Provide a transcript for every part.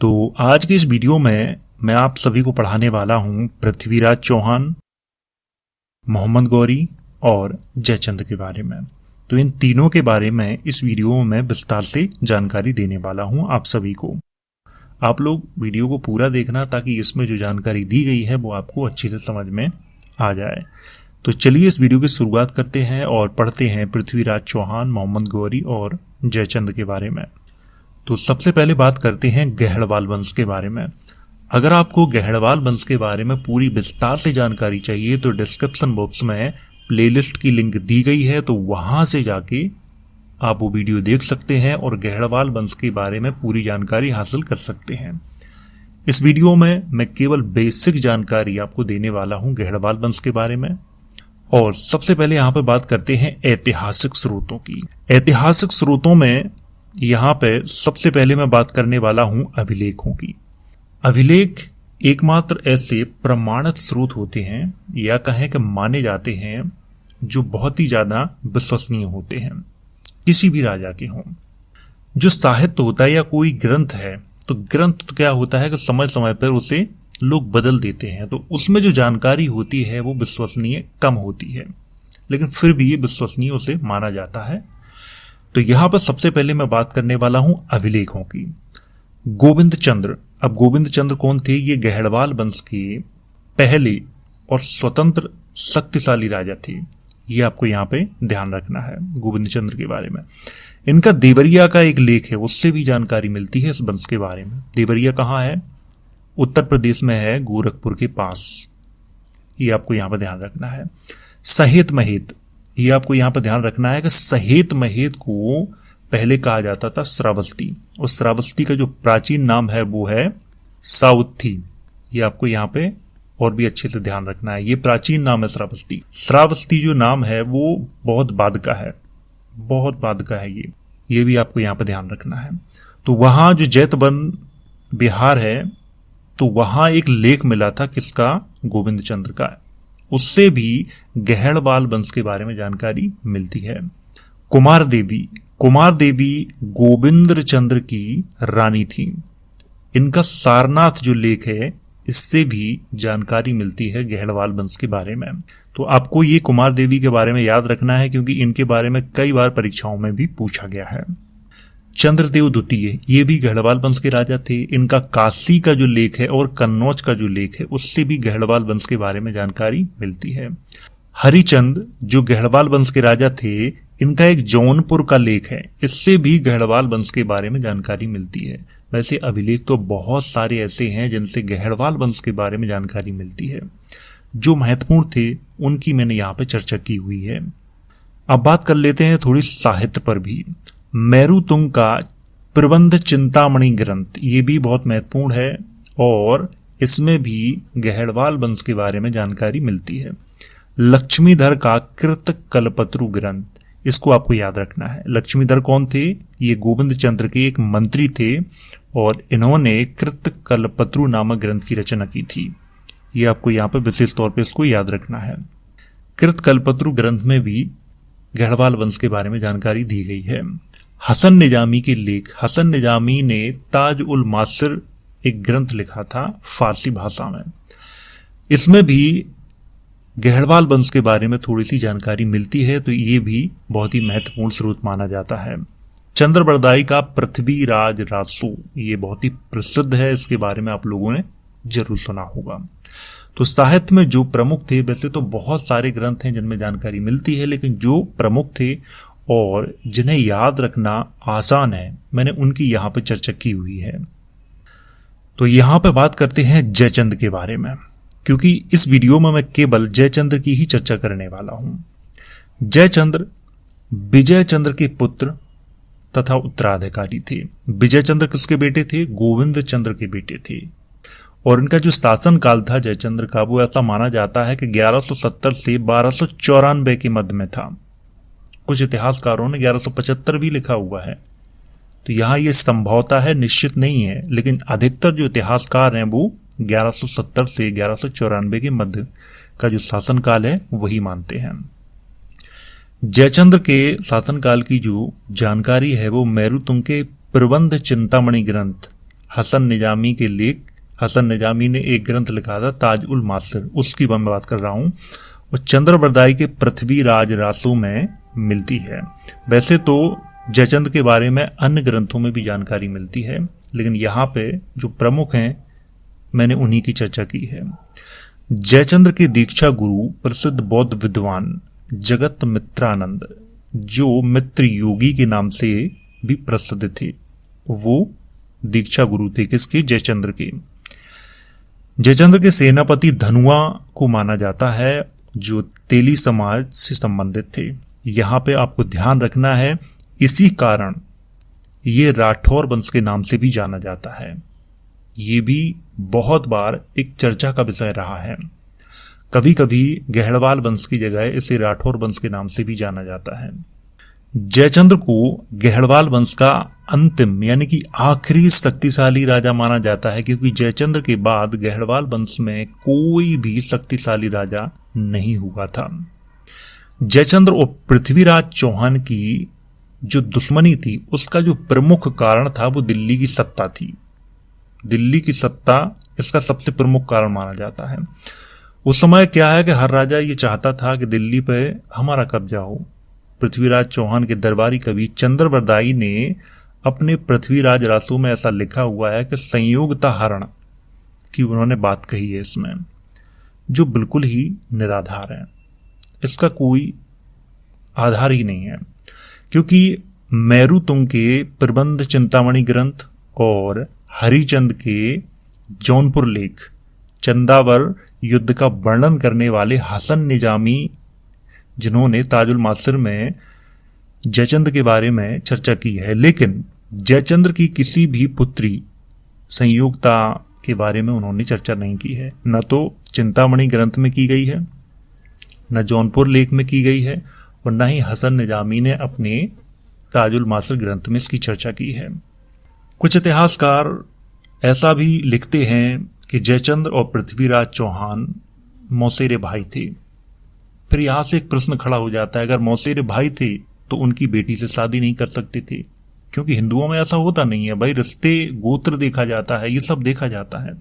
तो आज की इस वीडियो में मैं आप सभी को पढ़ाने वाला हूं पृथ्वीराज चौहान, मोहम्मद गौरी और जयचंद्र के बारे में। तो इन तीनों के बारे में इस वीडियो में विस्तार से जानकारी देने वाला हूं आप सभी को। आप लोग वीडियो को पूरा देखना ताकि इसमें जो जानकारी दी गई है वो आपको अच्छी से समझ में आ जाए। तो चलिए इस वीडियो की शुरुआत करते हैं और पढ़ते हैं पृथ्वीराज चौहान, मोहम्मद गौरी और जयचंद्र के बारे में। तो सबसे पहले बात करते हैं गहड़वाल वंश के बारे में। अगर आपको गहड़वाल वंश के बारे में पूरी विस्तार से जानकारी चाहिए तो डिस्क्रिप्शन बॉक्स में प्लेलिस्ट की लिंक दी गई है, तो वहां से जाके आप वो वीडियो देख सकते हैं और गहड़वाल वंश के बारे में पूरी जानकारी हासिल कर सकते हैं। इस वीडियो में मैं केवल बेसिक जानकारी आपको देने वाला हूं गहड़वाल वंश के बारे में। और सबसे पहले यहां पे बात करते हैं ऐतिहासिक स्रोतों की। ऐतिहासिक स्रोतों में यहां पे सबसे पहले मैं बात करने वाला हूं अभिलेखों की। अभिलेख एकमात्र ऐसे प्रमाणित स्रोत होते हैं या कहें कि माने जाते हैं जो बहुत ही ज्यादा विश्वसनीय होते हैं, किसी भी राजा के हों। जो साहित्य होता है या कोई ग्रंथ है, तो ग्रंथ तो क्या होता है कि समय समय पर उसे लोग बदल देते हैं, तो उसमें जो जानकारी होती है वो विश्वसनीय कम होती है, लेकिन फिर भी ये विश्वसनीय उसे माना जाता है। तो यहां पर सबसे पहले मैं बात करने वाला हूं अभिलेखों की। गोविंद चंद्र। अब गोविंद चंद्र कौन थे? ये गहड़वाल वंश के पहले और स्वतंत्र शक्तिशाली राजा थे। ये आपको यहाँ पे ध्यान रखना है गोविंद चंद्र के बारे में। इनका देवरिया का एक लेख है, उससे भी जानकारी मिलती है इस वंश के बारे में। देवरिया कहाँ है? उत्तर प्रदेश में है, गोरखपुर के पास। ये आपको यहाँ पर ध्यान रखना है। सहेत महेत, ये आपको यहाँ पर ध्यान रखना है कि सहेत महेत को पहले कहा जाता था श्रावस्ती, और श्रावस्ती का जो प्राचीन नाम है वो है साउथी। ये आपको यहाँ पे और भी अच्छे से ध्यान रखना है, ये प्राचीन नाम है श्रावस्ती। श्रावस्ती जो नाम है वो बहुत बाद का है, बहुत बाद का है ये भी आपको यहाँ पे ध्यान रखना है। तो वहां जो जैतवन बिहार है, तो वहां एक लेख मिला था किसका? गोविंद चंद्र का। उससे भी गहड़वाल वंश के बारे में जानकारी मिलती है। कुमार देवी। कुमार देवी गोविंद चंद्र की रानी थी। इनका सारनाथ जो लेख है, इससे भी जानकारी मिलती है गहड़वाल वंश के बारे में। तो आपको ये कुमार देवी के बारे में याद रखना है क्योंकि इनके बारे में कई बार परीक्षाओं में भी पूछा गया है। चंद्रदेव द्वितीय, ये भी गहड़वाल वंश के राजा थे। इनका काशी का जो लेख है और कन्नौज का जो लेख है, उससे भी गहड़वाल वंश के बारे में जानकारी मिलती है। हरिचंद जो गहड़वाल वंश के राजा थे, इनका एक जौनपुर का लेख है, इससे भी गहड़वाल वंश के बारे में जानकारी मिलती है। वैसे अभिलेख तो बहुत सारे ऐसे हैं जिनसे गहड़वाल वंश के बारे में जानकारी मिलती है। जो महत्वपूर्ण थे उनकी मैंने यहाँ पे चर्चा की हुई है। अब बात कर लेते हैं थोड़ी साहित्य पर भी। मेरुतुंग का प्रबंध चिंतामणि ग्रंथ, ये भी बहुत महत्वपूर्ण है और इसमें भी गहड़वाल वंश के बारे में जानकारी मिलती है। लक्ष्मीधर का कृत कल्पत्रु ग्रंथ, इसको आपको याद रखना है। लक्ष्मीधर कौन थे? ये गोविंद चंद्र के एक मंत्री थे और इन्होंने कृत कल्पत्रु नामक ग्रंथ की रचना की थी। ये आपको यहाँ पर विशेष तौर पे इसको याद रखना है। कृत कल्पत्रु ग्रंथ में भी गहड़वाल वंश के बारे में जानकारी दी गई है। हसन निजामी के लेख। हसन निजामी ने ताज उल मासिर एक ग्रंथ लिखा था फारसी भाषा में। इसमें भी गहड़वाल वंश के बारे में थोड़ी सी जानकारी मिलती है, तो ये भी बहुत ही महत्वपूर्ण स्रोत माना जाता है। चंद्रबरदाई का पृथ्वीराज रासो, ये बहुत ही प्रसिद्ध है, इसके बारे में आप लोगों ने जरूर सुना होगा। तो साहित्य में जो प्रमुख थे, वैसे तो बहुत सारे ग्रंथ हैं जिनमें जानकारी मिलती है, लेकिन जो प्रमुख थे और जिन्हें याद रखना आसान है, मैंने उनकी यहाँ पे चर्चा की हुई है। तो यहाँ पे बात करते हैं जयचंद्र के बारे में, क्योंकि इस वीडियो में मैं केवल जयचंद्र की ही चर्चा करने वाला हूं। जयचंद्र विजय चंद्र के पुत्र तथा उत्तराधिकारी थे। विजय चंद्र किसके बेटे थे? गोविंद चंद्र के बेटे थे। और इनका जो शासन काल था जयचंद्र का, वो ऐसा माना जाता है कि 1170 से 1294 के मध्य में था। कुछ इतिहासकारों ने 1175 भी लिखा हुआ है, तो यहां ये संभवता है, निश्चित नहीं है, लेकिन अधिकतर जो इतिहासकार हैं वो 1170 से 1194 के मध्य का जो शासनकाल है वही मानते हैं। जयचंद्र के शासनकाल की जो जानकारी है वो मेरुतुंग के प्रबंध चिंतामणि ग्रंथ हसन निजामी के लेख, हसन निजामी ने एक ग्रंथ लिखा था ताज उल मासिर, उसकी मैं बात कर रहा हूं, और चंद्रबरदाई के पृथ्वी राज रासों में मिलती है। वैसे तो जयचंद के बारे में अन्य ग्रंथों में भी जानकारी मिलती है, लेकिन यहाँ पे जो प्रमुख हैं मैंने उन्हीं की चर्चा की है। जयचंद्र के दीक्षा गुरु प्रसिद्ध बौद्ध विद्वान जगत मित्रानंद, जो मित्र योगी के नाम से भी प्रसिद्ध थे, वो दीक्षा गुरु थे किसके? जयचंद्र के। जयचंद्र के सेनापति धनुआ को माना जाता है, जो तेली समाज से संबंधित थे। यहां पे आपको ध्यान रखना है, इसी कारण ये राठौर वंश के नाम से भी जाना जाता है। ये भी बहुत बार एक चर्चा का विषय रहा है। कभी कभी गहड़वाल वंश की जगह इसे राठौर वंश के नाम से भी जाना जाता है। जयचंद्र को गहड़वाल वंश का अंतिम यानी कि आखिरी शक्तिशाली राजा माना जाता है, क्योंकि जयचंद्र के बाद गहड़वाल वंश में कोई भी शक्तिशाली राजा नहीं हुआ था। जयचंद्र और पृथ्वीराज चौहान की जो दुश्मनी थी, उसका जो प्रमुख कारण था वो दिल्ली की सत्ता थी। दिल्ली की सत्ता इसका सबसे प्रमुख कारण माना जाता है। उस समय क्या है कि हर राजा ये चाहता था कि दिल्ली पे हमारा कब्जा हो। पृथ्वीराज चौहान के दरबारी कवि चंद्रबरदाई ने अपने पृथ्वीराज रासों में ऐसा लिखा हुआ है कि संयोगता हरण की उन्होंने बात कही है इसमें, जो बिल्कुल ही निराधार है। इसका कोई आधार ही नहीं है, क्योंकि मेरुतुंग के प्रबंध चिंतामणि ग्रंथ और हरिचंद के जौनपुर लेख चंदावर युद्ध का वर्णन करने वाले हसन निजामी, जिन्होंने ताजुल मासिर में जयचंद्र के बारे में चर्चा की है, लेकिन जयचंद्र की किसी भी पुत्री संयोगता के बारे में उन्होंने चर्चा नहीं की है। न तो चिंतामणि ग्रंथ में की गई है, न जौनपुर लेख में की गई है, और न ही हसन निजामी ने अपने ताजुल मासिर ग्रंथ में इसकी चर्चा की है। कुछ इतिहासकार ऐसा भी लिखते हैं कि जयचंद्र और पृथ्वीराज चौहान मौसेरे भाई थे। फिर यहां से एक प्रश्न खड़ा हो जाता है, अगर मौसेरे भाई थे तो उनकी बेटी से शादी नहीं कर सकते थे? क्योंकि हिंदुओं में ऐसा होता नहीं है भाई, रिश्ते गोत्र देखा जाता है, ये सब देखा जाता है।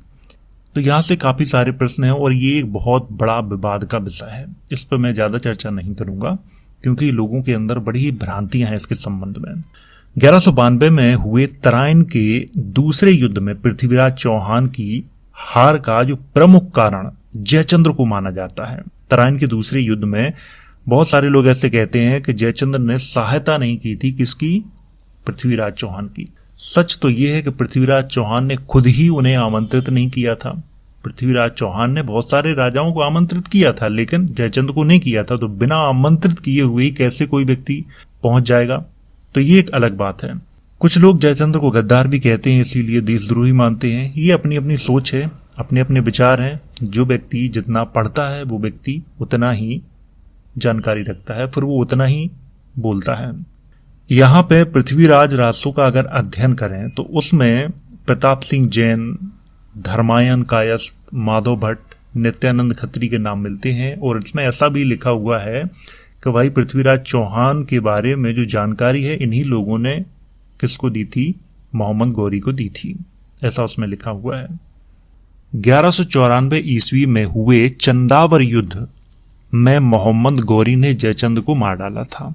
तो यहां से काफी सारे प्रश्न हैं और ये एक बहुत बड़ा विवाद का विषय है। इस पर मैं ज्यादा चर्चा नहीं करूंगा, क्योंकि लोगों के अंदर बड़ी ही भ्रांतियां हैं इसके संबंध में। 1192 में हुए तराइन के दूसरे युद्ध में पृथ्वीराज चौहान की हार का जो प्रमुख कारण जयचंद्र को माना जाता है। तराइन के दूसरे युद्ध में बहुत सारे लोग ऐसे कहते हैं कि जयचंद्र ने सहायता नहीं की थी, किसकी? पृथ्वीराज चौहान की। सच तो यह है कि पृथ्वीराज चौहान ने खुद ही उन्हें आमंत्रित नहीं किया था। पृथ्वीराज चौहान ने बहुत सारे राजाओं को आमंत्रित किया था, लेकिन जयचंद्र को नहीं किया था। तो बिना आमंत्रित किए हुए ही कैसे कोई व्यक्ति पहुंच जाएगा? तो ये एक अलग बात है। कुछ लोग जयचंद्र को गद्दार भी कहते हैं, इसीलिए देशद्रोही मानते हैं। ये अपनी अपनी सोच है, अपने अपने विचार हैं। जो व्यक्ति जितना पढ़ता है वो व्यक्ति उतना ही जानकारी रखता है, फिर वो उतना ही बोलता है। यहाँ पे पृथ्वीराज रासों का अगर अध्ययन करें तो उसमें प्रताप सिंह जैन, धर्मायन कायस्थ, माधव भट्ट, नित्यानंद खत्री के नाम मिलते हैं। और इसमें ऐसा भी लिखा हुआ है कि भाई पृथ्वीराज चौहान के बारे में जो जानकारी है इन्हीं लोगों ने किसको दी थी? मोहम्मद गौरी को दी थी, ऐसा उसमें लिखा हुआ है। 1194 ईस्वी में हुए चंदावर युद्ध में मोहम्मद गौरी ने जयचंद्र को मार डाला था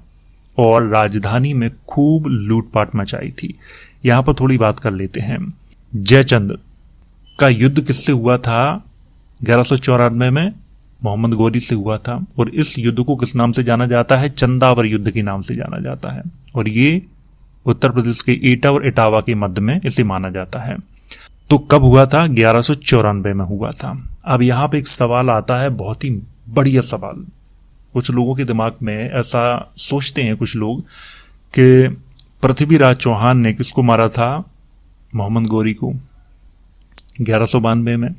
और राजधानी में खूब लूटपाट मचाई थी। यहां पर थोड़ी बात कर लेते हैं। जयचंद्र का युद्ध किससे हुआ था? 1194 में मोहम्मद गौरी से हुआ था। और इस युद्ध को किस नाम से जाना जाता है? चंदावर युद्ध के नाम से जाना जाता है। और ये उत्तर प्रदेश के एटा और इटावा के मध्य में इसे माना जाता है। तो कब हुआ था? 1194 में हुआ था। अब यहां पे एक सवाल आता है, बहुत ही बढ़िया सवाल। कुछ लोगों के दिमाग में ऐसा सोचते हैं कुछ लोग कि पृथ्वीराज चौहान ने किसको मारा था? मोहम्मद गौरी को 1192 में।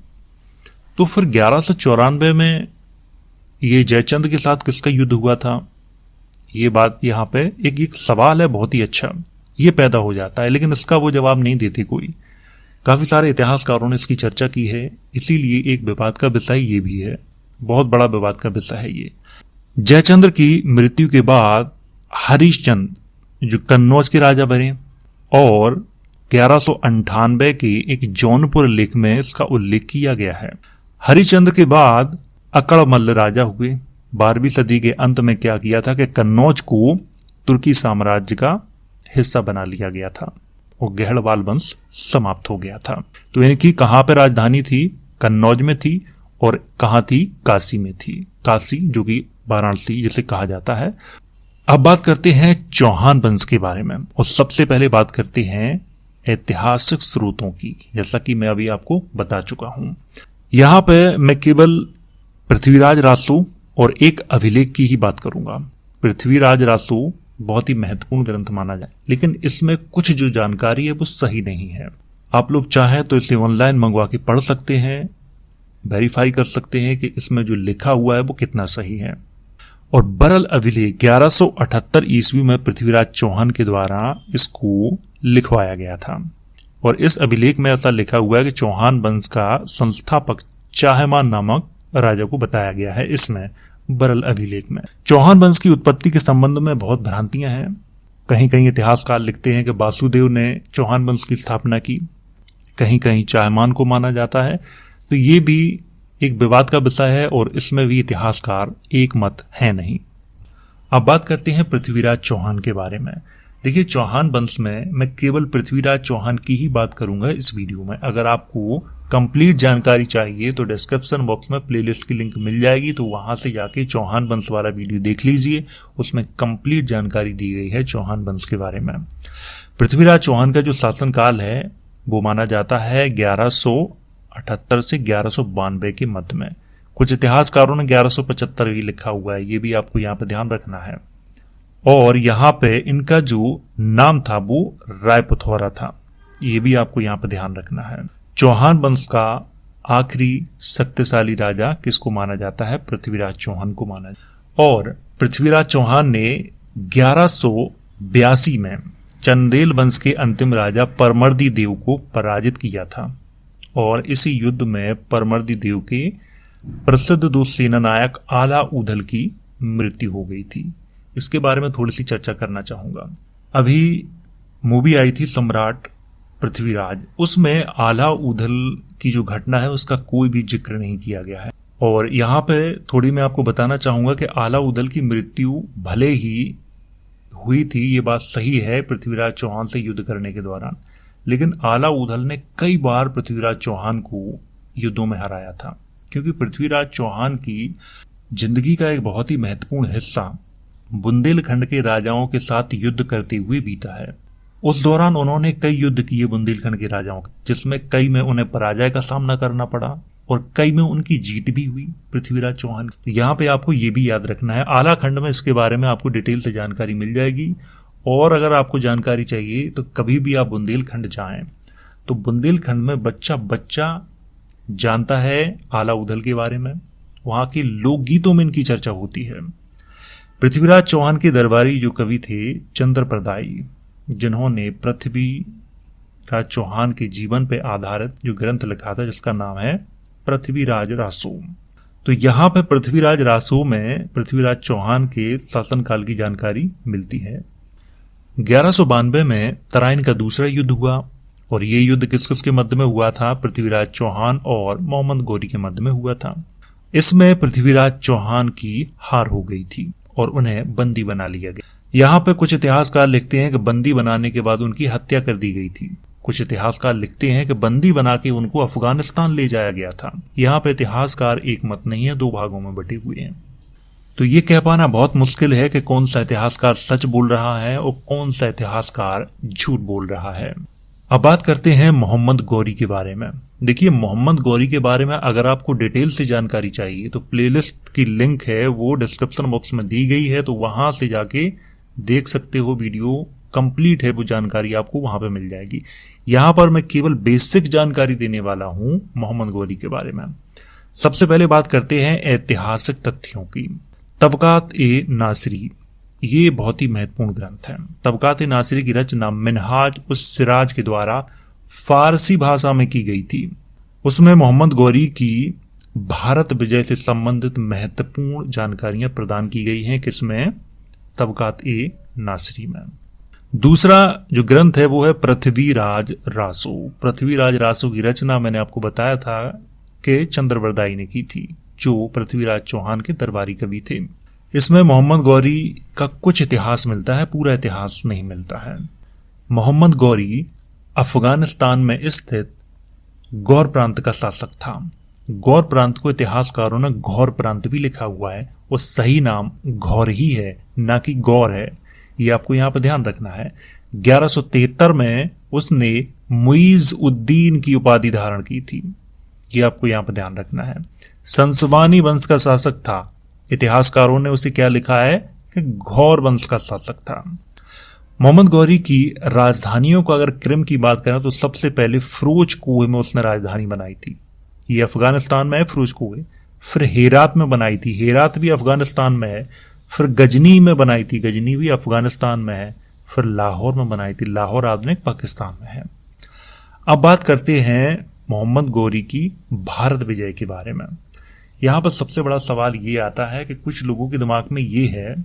तो फिर 1194 में ये जयचंद्र के साथ किसका युद्ध हुआ था? ये बात यहाँ पे एक सवाल है बहुत ही अच्छा, ये पैदा हो जाता है, लेकिन इसका वो जवाब नहीं देते कोई। काफी सारे इतिहासकारों ने इसकी चर्चा की है, इसीलिए एक विवाद का विषय ये भी है, बहुत बड़ा विवाद का विषय है ये। जयचंद्र की मृत्यु के बाद हरिश्चंद्र जो कन्नौज के राजा बने और 1198 के एक जौनपुर लेख में इसका उल्लेख किया गया है। हरिश्चंद्र के बाद अकड़मल्ल राजा हुए। 12वीं सदी के अंत में क्या किया था कि कन्नौज को तुर्की साम्राज्य का हिस्सा बना लिया गया था और गहड़वाल वंश समाप्त हो गया था। तो इनकी कहां पर राजधानी थी? कन्नौज में थी। और कहां थी? काशी में थी। काशी जो कि वाराणसी जिसे कहा जाता है। अब बात करते हैं चौहान वंश के बारे में और सबसे पहले बात करते हैं ऐतिहासिक स्रोतों की, जैसा कि मैं अभी आपको बता चुका हूं। यहां पे मैं केवल पृथ्वीराज रासो और एक अभिलेख की ही बात करूंगा। पृथ्वीराज रासो बहुत ही महत्वपूर्ण ग्रंथ माना जाए, लेकिन इसमें कुछ जो जानकारी है वो सही नहीं है। आप लोग चाहें तो इसे ऑनलाइन मंगवा के पढ़ सकते हैं, वेरीफाई कर सकते हैं कि इसमें जो लिखा हुआ है वो कितना सही है। और बरल अभिलेख 1178 ईस्वी में पृथ्वीराज चौहान के द्वारा इसको लिखवाया गया था। और इस अभिलेख में ऐसा लिखा हुआ है कि चौहान वंश का संस्थापक चाहमान नामक राजा को बताया गया है इसमें बरल अभिलेख में। चौहान वंश की उत्पत्ति के संबंध में बहुत भ्रांतियां हैं। कहीं कहीं इतिहासकार लिखते हैं कि वासुदेव ने चौहान वंश की स्थापना की, कहीं कहीं चाहमान को माना जाता है। तो ये भी एक विवाद का विषय है और इसमें भी इतिहासकार एक मत है नहीं। अब बात करते हैं पृथ्वीराज चौहान के बारे में। देखिए, चौहान वंश में मैं केवल पृथ्वीराज चौहान की ही बात करूंगा इस वीडियो में। अगर आपको कंप्लीट जानकारी चाहिए तो डिस्क्रिप्शन बॉक्स में प्लेलिस्ट की लिंक मिल जाएगी, तो वहां से जाके चौहान वंश वाला वीडियो देख लीजिए। उसमें कंप्लीट जानकारी दी गई है चौहान वंश के बारे में। पृथ्वीराज चौहान का जो शासनकाल है वो माना जाता है 1178 से 1192 के मध्य में। कुछ इतिहासकारों ने 1175 भी लिखा हुआ है, ये भी आपको यहाँ पे ध्यान रखना है। और यहाँ पे इनका जो नाम था वो रायपुथौरा था, ये भी आपको यहाँ पे ध्यान रखना है। चौहान वंश का आखिरी शक्तिशाली राजा किसको माना जाता है? पृथ्वीराज चौहान को माना जाता है। और पृथ्वीराज चौहान ने 1182 में चंदेल वंश के अंतिम राजा परमर्दी देव को पराजित किया था। और इसी युद्ध में परमर्दी देव के प्रसिद्ध दो सेनानायक आला ऊधल की मृत्यु हो गई थी। इसके बारे में थोड़ी सी चर्चा करना चाहूंगा। अभी मूवी आई थी सम्राट पृथ्वीराज, उसमें आला ऊधल की जो घटना है उसका कोई भी जिक्र नहीं किया गया है। और यहाँ पे थोड़ी मैं आपको बताना चाहूंगा कि आला ऊधल की मृत्यु भले ही हुई थी, ये बात सही है, पृथ्वीराज चौहान से युद्ध करने के दौरान, लेकिन आला ऊधल ने कई बार पृथ्वीराज चौहान को युद्धों में हराया था। क्योंकि पृथ्वीराज चौहान की जिंदगी का एक बहुत ही महत्वपूर्ण हिस्सा बुंदेलखंड के राजाओं के साथ युद्ध करते हुए बीता है। उस दौरान उन्होंने कई युद्ध किए बुंदेलखंड के राजाओं के, जिसमें कई में उन्हें पराजय का सामना करना पड़ा और कई में उनकी जीत भी हुई पृथ्वीराज चौहान। तो यहाँ पे आपको ये भी याद रखना है, आला खंड में इसके बारे में आपको डिटेल से जानकारी मिल जाएगी। और अगर आपको जानकारी चाहिए तो कभी भी आप बुंदेलखंड जाएं तो बुंदेलखंड में बच्चा बच्चा जानता है आला ऊधल के बारे में, वहां के लोकगीतों में इनकी चर्चा होती है। पृथ्वीराज चौहान के दरबारी जो कवि थे चंद्रप्रदायी, जिन्होंने पृथ्वीराज चौहान के जीवन पर आधारित जो ग्रंथ लिखा था जिसका नाम है पृथ्वीराज रासो। तो यहाँ पे पृथ्वीराज रासो में पृथ्वीराज चौहान के शासनकाल की जानकारी मिलती है। 1192 में तराइन का दूसरा युद्ध हुआ और ये युद्ध किस किस के मध्य में हुआ था? पृथ्वीराज चौहान और मोहम्मद गौरी के मध्य में हुआ था। इसमें पृथ्वीराज चौहान की हार हो गई थी और उन्हें बंदी बना लिया गया। यहाँ पे कुछ इतिहासकार लिखते हैं कि बंदी बनाने के बाद उनकी हत्या कर दी गई थी। कुछ इतिहासकार लिखते हैं कि बंदी बना के उनको अफगानिस्तान ले जाया गया था। यहाँ पे इतिहासकार एक मत नहीं है, दो भागों में बटे हुए हैं। तो ये कह पाना बहुत मुश्किल है कि कौन सा इतिहासकार सच बोल रहा है और कौन सा इतिहासकार झूठ बोल रहा है। अब बात करते हैं मोहम्मद गौरी के बारे में। देखिए, मोहम्मद गौरी के बारे में अगर आपको डिटेल से जानकारी चाहिए तो प्लेलिस्ट की लिंक है वो डिस्क्रिप्शन बॉक्स में दी गई है, तो वहां से जाके देख सकते हो। वीडियो कंप्लीट है, वो जानकारी आपको वहां पे मिल जाएगी। यहां पर मैं केवल बेसिक जानकारी देने वाला हूं मोहम्मद गौरी के बारे में। सबसे पहले बात करते हैं ऐतिहासिक तथ्यों की। तबकात-ए-नासिरी ये बहुत ही महत्वपूर्ण ग्रंथ है। तबकात-ए-नासिरी की रचना मिनहाज उस सिराज के द्वारा फारसी भाषा में की गई थी। उसमें मोहम्मद गौरी की भारत विजय से संबंधित महत्वपूर्ण जानकारियां प्रदान की गई हैं। किसमें? तबकात-ए-नासिरी में। दूसरा जो ग्रंथ है वो है पृथ्वीराज रासो। पृथ्वीराज रासो की रचना मैंने आपको बताया था कि चंद्रवरदाई ने की थी, जो पृथ्वीराज चौहान के दरबारी कवि थे। इसमें मोहम्मद गौरी का कुछ इतिहास मिलता है, पूरा इतिहास नहीं मिलता है। मोहम्मद गौरी अफगानिस्तान में स्थित गौर प्रांत का शासक था। गौर प्रांत को इतिहासकारों ने घौर प्रांत भी लिखा हुआ है, वो सही नाम घौर ही है, ना कि गौर है। ये आपको यहाँ पर ध्यान रखना है। 1173 में उसने मुइज उद्दीन की उपाधि धारण की थी, ये आपको यहाँ पर ध्यान रखना है। संसवानी वंश का शासक था। इतिहासकारों ने उसे क्या लिखा है कि घौर वंश का शासक था। मोहम्मद गौरी की राजधानियों को अगर क्रिम की बात करें तो सबसे पहले फिरोज कोह में उसने राजधानी बनाई थी, ये अफगानिस्तान में है फिरोज कोह। फिर हेरात में बनाई थी, हेरात भी अफगानिस्तान में है। फिर गजनी में बनाई थी, गजनी भी अफगानिस्तान में है। फिर लाहौर में बनाई थी, लाहौर आधुनिक पाकिस्तान में है। अब बात करते हैं मोहम्मद गौरी की भारत विजय के बारे में। यहां पर सबसे बड़ा सवाल ये आता है कि कुछ लोगों के दिमाग में ये है,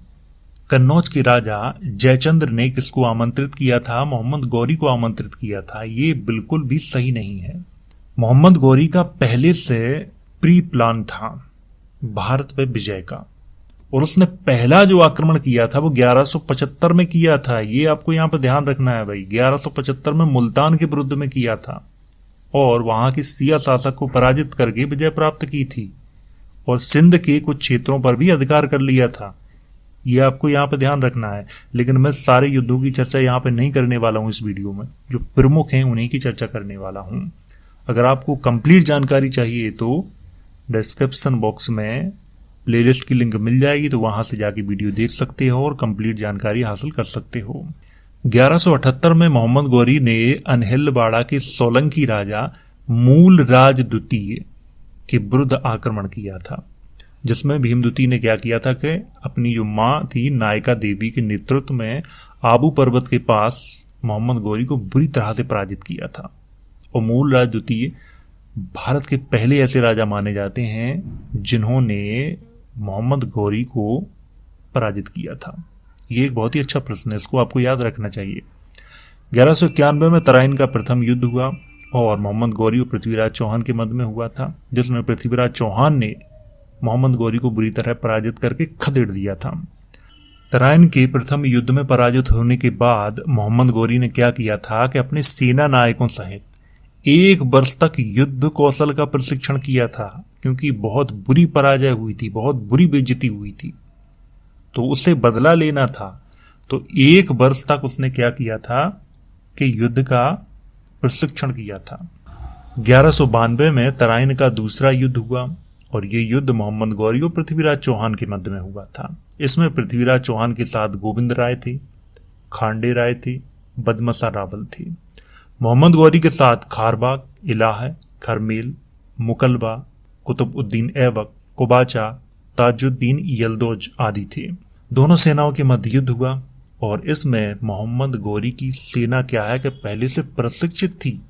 कन्नौज के राजा जयचंद्र ने किसको आमंत्रित किया था? मोहम्मद गौरी को आमंत्रित किया था। ये बिल्कुल भी सही नहीं है। मोहम्मद गौरी का पहले से प्री प्लान था भारत पे विजय का, और उसने पहला जो आक्रमण किया था वो 1175 में किया था। ये आपको यहां पर ध्यान रखना है भाई। 1175 में मुल्तान के विरुद्ध में किया था और वहां के सिया शासक को पराजित करके विजय प्राप्त की थी, और सिंध के कुछ क्षेत्रों पर भी अधिकार कर लिया था। ये आपको यहाँ पे ध्यान रखना है। लेकिन मैं सारे युद्धों की चर्चा यहाँ पे नहीं करने वाला हूँ इस वीडियो में, जो प्रमुख हैं उन्हीं की चर्चा करने वाला हूँ। अगर आपको कंप्लीट जानकारी चाहिए तो डिस्क्रिप्शन बॉक्स में प्लेलिस्ट की लिंक मिल जाएगी, तो वहां से जाके वीडियो देख सकते हो और कंप्लीट जानकारी हासिल कर सकते हो। 1178 में मोहम्मद गौरी ने अनहिलवाड़ा के सोलंकी राजा मूलराज द्वितीय के विरुद्ध आक्रमण किया था, जिसमें भीमद्वितीय ने क्या किया था कि अपनी जो मां थी नायका देवी के नेतृत्व में आबू पर्वत के पास मोहम्मद गौरी को बुरी तरह से पराजित किया था। और मूलराज द्वितीय भारत के पहले ऐसे राजा माने जाते हैं जिन्होंने मोहम्मद गौरी को पराजित किया था। ये एक बहुत ही अच्छा प्रश्न है, इसको आपको याद रखना चाहिए। 1191 में तराइन का प्रथम युद्ध हुआ और मोहम्मद गौरी और पृथ्वीराज चौहान के मध्य में हुआ था, जिसमें पृथ्वीराज चौहान ने मोहम्मद गौरी को बुरी तरह पराजित करके खदेड़ दिया था। तराइन के प्रथम युद्ध में पराजित होने के बाद मोहम्मद गौरी ने क्या किया था कि अपने सेना नायकों सहित 1 वर्ष तक युद्ध कौशल का प्रशिक्षण किया था, क्योंकि बहुत बुरी पराजय हुई थी, बहुत बुरी बेइज्जती हुई थी, तो उसे बदला लेना था। तो 1 वर्ष तक उसने क्या किया था कि युद्ध का प्रशिक्षण किया था। 1192 में तराइन का दूसरा युद्ध हुआ और ये युद्ध मोहम्मद गौरी और पृथ्वीराज चौहान के मध्य में हुआ था। इसमें पृथ्वीराज चौहान के साथ गोविंद राय थे, खांडे राय थे, बदमसा रावल थे। मोहम्मद गौरी के साथ खारबाग, इलाह, खरमेल, मुकलबा, कुतुबुद्दीन ऐबक, कुबाचा, ताजुद्दीन यल्दोज आदि थे। दोनों सेनाओं के मध्य युद्ध हुआ और इसमें मोहम्मद गौरी की सेना क्या है कि पहले से प्रशिक्षित थी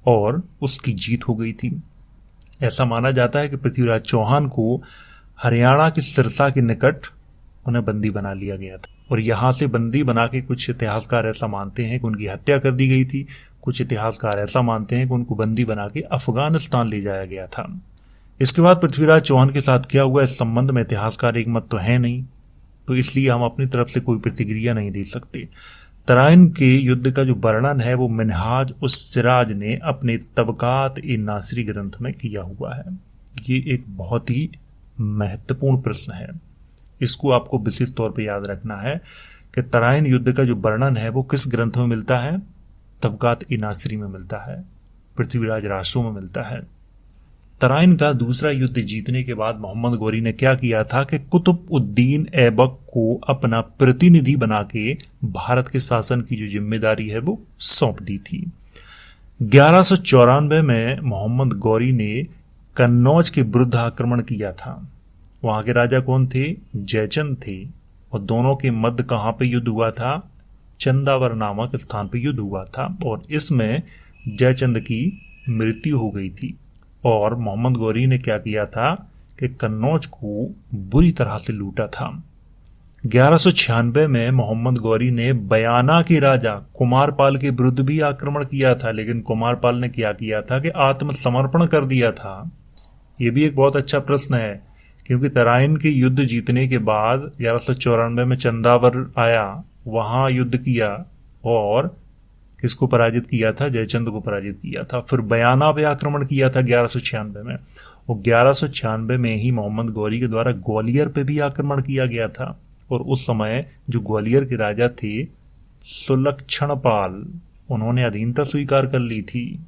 और उसकी जीत हो गई थी। ऐसा माना जाता है कि पृथ्वीराज चौहान को हरियाणा के सिरसा के निकट उन्हें बंदी बना लिया गया था, और यहां से बंदी बना के कुछ इतिहासकार ऐसा मानते हैं कि उनकी हत्या कर दी गई थी। कुछ इतिहासकार ऐसा मानते हैं कि उनको बंदी बना के अफगानिस्तान ले जाया गया था। इसके बाद पृथ्वीराज चौहान के साथ क्या हुआ इस संबंध में इतिहासकार एक मत तो है नहीं, तो इसलिए हम अपनी तरफ से कोई प्रतिक्रिया नहीं दे सकते। तराइन के युद्ध का जो वर्णन है वो मिनहाज उस सिराज ने अपने तबकात ए नासिरी ग्रंथ में किया हुआ है। ये एक बहुत ही महत्वपूर्ण प्रश्न है, इसको आपको विशेष तौर पे याद रखना है कि तराइन युद्ध का जो वर्णन है वो किस ग्रंथ में मिलता है? तबकात ए नासिरी में मिलता है, पृथ्वीराज रासो में मिलता है। तराइन का दूसरा युद्ध जीतने के बाद मोहम्मद गौरी ने क्या किया था कि कुतुबुद्दीन ऐबक को अपना प्रतिनिधि बना के भारत के शासन की जो जिम्मेदारी है वो सौंप दी थी। 1194 में मोहम्मद गौरी ने कन्नौज के विरुद्ध आक्रमण किया था। वहां के राजा कौन थे? जयचंद थे, और दोनों के मध्य कहां पे युद्ध हुआ था? चंदावर नामक स्थान पे युद्ध हुआ था, और इसमें जयचंद की मृत्यु हो गई थी। और मोहम्मद गौरी ने क्या किया था कि कन्नौज को बुरी तरह से लूटा था। 1196 में मोहम्मद गौरी ने बयाना के राजा कुमारपाल के विरुद्ध भी आक्रमण किया था, लेकिन कुमारपाल ने क्या किया था कि आत्मसमर्पण कर दिया था। यह भी एक बहुत अच्छा प्रश्न है, क्योंकि तराइन के युद्ध जीतने के बाद 1194 में चंदावर आया, वहां युद्ध किया और किसको पराजित किया था? जयचंद को पराजित किया था। फिर बयाना पे आक्रमण किया था 1196 में, और 1196 में ही मोहम्मद गौरी के द्वारा ग्वालियर पे भी आक्रमण किया गया था। और उस समय जो ग्वालियर के राजा थे सुलक्षण पाल, उन्होंने अधीनता स्वीकार कर ली थी।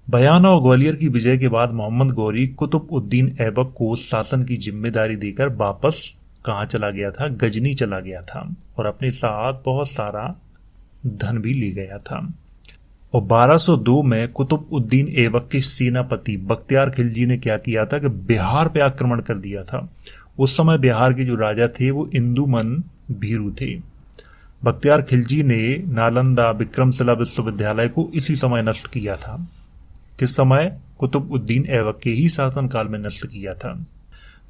बयाना और ग्वालियर की विजय के बाद मोहम्मद गौरी कुतुब-उद-दीन ऐबक को शासन की जिम्मेदारी देकर वापस कहाँ चला गया था? गजनी चला गया था, और अपने साथ बहुत सारा धन भी ले गया था। और 1202 में कुतुब-उद-दीन ऐबक के सेनापति बख्तियार खिलजी ने क्या किया था कि बिहार पे आक्रमण कर दिया था। उस समय बिहार के जो राजा थे वो इंदुमन भीरू थे। बख्तियार खिलजी ने नालंदा विक्रमशिला विश्वविद्यालय को इसी समय नष्ट किया था। किस समय? कुतुब-उद-दीन ऐबक के ही शासनकाल में नष्ट किया था।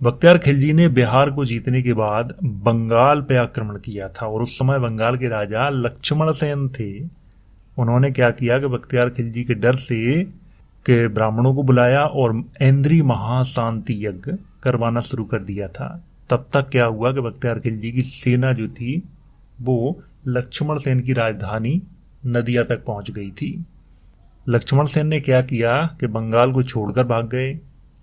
बख्तियार खिलजी ने बिहार को जीतने के बाद बंगाल पे आक्रमण किया था, और उस समय बंगाल के राजा लक्ष्मण सेन थे। उन्होंने क्या किया कि बख्तियार खिलजी के डर से के ब्राह्मणों को बुलाया और ऐंद्री महाशांति यज्ञ करवाना शुरू कर दिया था। तब तक क्या हुआ कि बख्तियार खिलजी की सेना जो थी वो लक्ष्मण सेन की राजधानी नदिया तक पहुंच गई थी। लक्ष्मण सेन ने क्या किया कि बंगाल को छोड़कर भाग गए,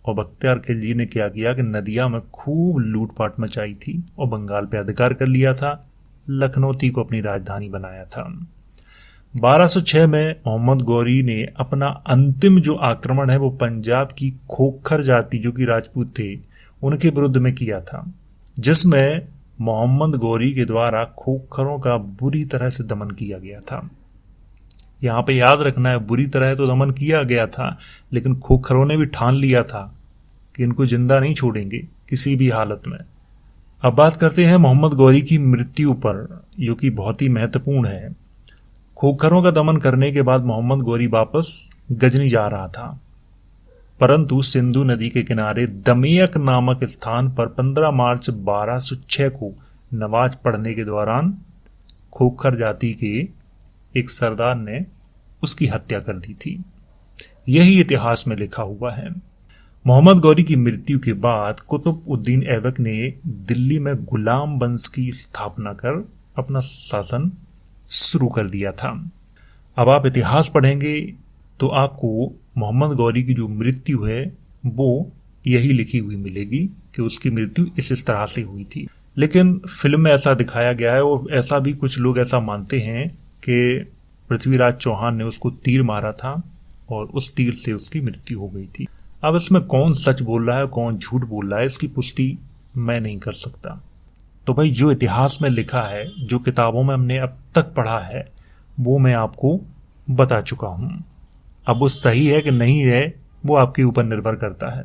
और बख्तियार खिलजी ने क्या किया कि नदिया में खूब लूटपाट मचाई थी और बंगाल पे अधिकार कर लिया था। लखनौती को अपनी राजधानी बनाया था। 1206 में मोहम्मद गौरी ने अपना अंतिम जो आक्रमण है वो पंजाब की खोखर जाति जो कि राजपूत थे उनके विरुद्ध में किया था, जिसमें मोहम्मद गौरी के द्वारा खोखरों का बुरी तरह से दमन किया गया था। यहाँ पे याद रखना है, बुरी तरह तो दमन किया गया था, लेकिन खोखरों ने भी ठान लिया था कि इनको जिंदा नहीं छोड़ेंगे किसी भी हालत में। अब बात करते हैं मोहम्मद गौरी की मृत्यु पर, जो कि बहुत ही महत्वपूर्ण है। खोखरों का दमन करने के बाद मोहम्मद गौरी वापस गजनी जा रहा था, परंतु सिंधु नदी के किनारे दमियक नामक स्थान पर 15 मार्च 1206 को नमाज पढ़ने के दौरान खोखर जाति के एक सरदार ने उसकी हत्या कर दी थी। यही इतिहास में लिखा हुआ है। मोहम्मद गौरी की मृत्यु के बाद कुतुब-उद-दीन ऐबक ने दिल्ली में गुलाम वंश की स्थापना कर अपना शासन शुरू कर दिया था। अब आप इतिहास पढ़ेंगे तो आपको मोहम्मद गौरी की जो मृत्यु है वो यही लिखी हुई मिलेगी कि उसकी मृत्यु इस तरह से हुई थी। लेकिन फिल्म में ऐसा दिखाया गया है, और ऐसा भी कुछ लोग ऐसा मानते हैं कि पृथ्वीराज चौहान ने उसको तीर मारा था और उस तीर से उसकी मृत्यु हो गई थी। अब इसमें कौन सच बोल रहा है कौन झूठ बोल रहा है इसकी पुष्टि मैं नहीं कर सकता। तो भाई जो इतिहास में लिखा है, जो किताबों में हमने अब तक पढ़ा है, वो मैं आपको बता चुका हूं। अब वो सही है कि नहीं है वो आपके ऊपर निर्भर करता है,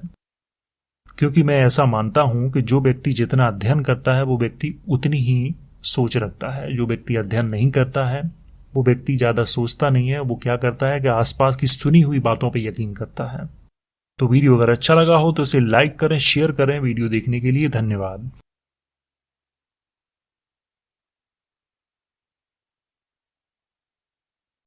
क्योंकि मैं ऐसा मानता हूं कि जो व्यक्ति जितना अध्ययन करता है वो व्यक्ति उतनी ही सोच रखता है। जो व्यक्ति अध्ययन नहीं करता है वो व्यक्ति ज्यादा सोचता नहीं है, वो क्या करता है कि आसपास की सुनी हुई बातों पे यकीन करता है। तो वीडियो अगर अच्छा लगा हो तो इसे लाइक करें, शेयर करें। वीडियो देखने के लिए धन्यवाद।